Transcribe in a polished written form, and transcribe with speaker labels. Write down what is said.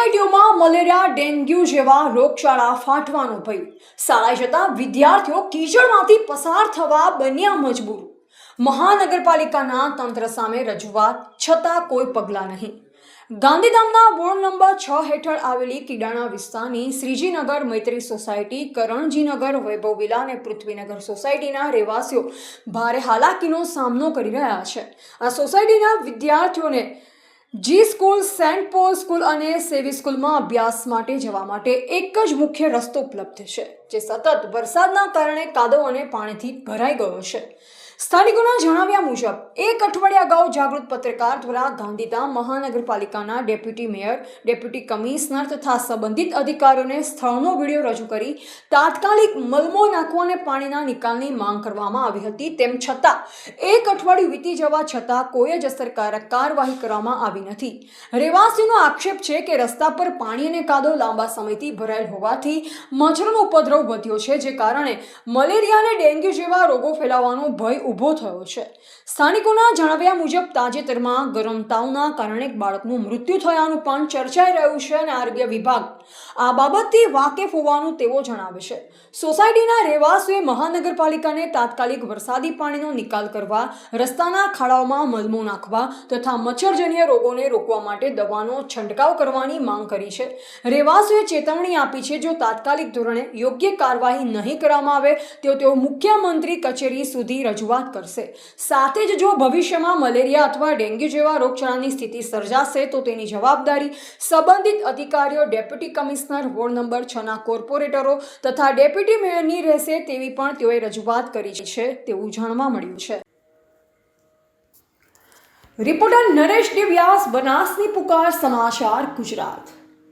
Speaker 1: સોસાયટીઓમાં malaria, dengue જેવા રોગચાળા ફાટવાનો ભય. શાળાએ જતા વિદ્યાર્થીઓ કીચડમાંથી પસાર થવા બન્યા મજબૂર. મહાનગરપાલિકાના તંત્ર સામે રજૂઆત છતાં કોઈ પગલાં નહીં. ગાંધીધામના વોર્ડ નંબર 6 હેઠળ આવેલી કીડાણા વિસ્તારની શ્રીજીનગર મૈત્રી સોસાયટી, કરણજીનગર, વૈભવ વિલા અને પૃથ્વીનગર સોસાયટીના રહેવાસીઓ ભારે હાલાકીનો સામનો કરી રહ્યા છે. આ સોસાયટીના વિદ્યાર્થીઓને જી સ્કૂલ, સેન્ટ પોલ સ્કૂલ અને સેવી સ્કૂલમાં અભ્યાસ માટે જવા માટે એક જ મુખ્ય રસ્તો ઉપલબ્ધ છે, જે સતત વરસાદના કારણે કાદવ અને પાણીથી ભરાઈ ગયો છે. સ્થાનિકોના જણાવ્યા મુજબ એક અઠવાડિયા અગાઉ જાગૃત પત્રકાર દ્વારા ગાંધીધામ મહાનગરપાલિકાના ડેપ્યુટી મેયર, ડેપ્યુટી કમિશનર તથા સંબંધિત અધિકારીઓને સ્થળનો વિડીયો રજૂ કરી તાત્કાલિક મલમો નાખવા અને પાણીના નિકાલની માંગ કરવામાં આવી હતી. તેમ છતાં એક અઠવાડિયું વીતી જવા છતાં કોઈ જ અસરકારક કાર્યવાહી કરવામાં આવી નથી. રહેવાસીઓનો આક્ષેપ છે કે રસ્તા પર પાણી અને કાદવ લાંબા સમયથી ભરાયેલ હોવાથી મચ્છરનો ઉપદ્રવ વધ્યો છે, જે કારણે મલેરિયા અને ડેન્ગ્યુ જેવા રોગો ફેલાવાનો ભય ઊભો થયો છે. સ્થાનિકોના જણાવ્યા મુજબ તાજેતરમાં ગરમ તાવના કારણે એક બાળકનું મૃત્યુ થયાનું પણ ચર્ચાઈ રહ્યું છે અને આરોગ્ય વિભાગ આ બાબતથી વાકેફ હોવાનું તેઓ જણાવે છે. સોસાયટીના રહેવાસીઓએ મહાનગરપાલિકાને તાત્કાલિક વરસાદી પાણીનો નિકાલ કરવા, રસ્તાના ખાડાઓમાં મલમો નાખવા તથા મચ્છરજન્ય રોગોને રોકવા માટે દવાનો છંટકાવ કરવાની માંગ કરી છે. રહેવાસીઓએ ચેતવણી આપી છે, જો તાત્કાલિક ધોરણે યોગ્ય કાર્યવાહી નહીં કરવામાં આવે તો તેઓ મુખ્યમંત્રી કચેરી સુધી રજૂઆત કરશે. સાથે જ જો ભવિષ્યમાં મલેરિયા અથવા ડેન્ગ્યુ જેવા રોગચાળાની સ્થિતિ સર્જાશે તો તેની જવાબદારી સંબંધિત અધિકારીઓ, ડેપ્યુટી કમિશનર, વોર્ડ નંબર 6ના કોર્પોરેટરો તથા ડેપ્યુટી મેયરની રહેશે તેવી પણ તેઓએ રજૂઆત કરી છે તેવું જાણવા મળ્યું છે. રિપોર્ટર નરેશ ડી વ્યાસ, બનાસની પુકાર, સમાચાર ગુજરાત.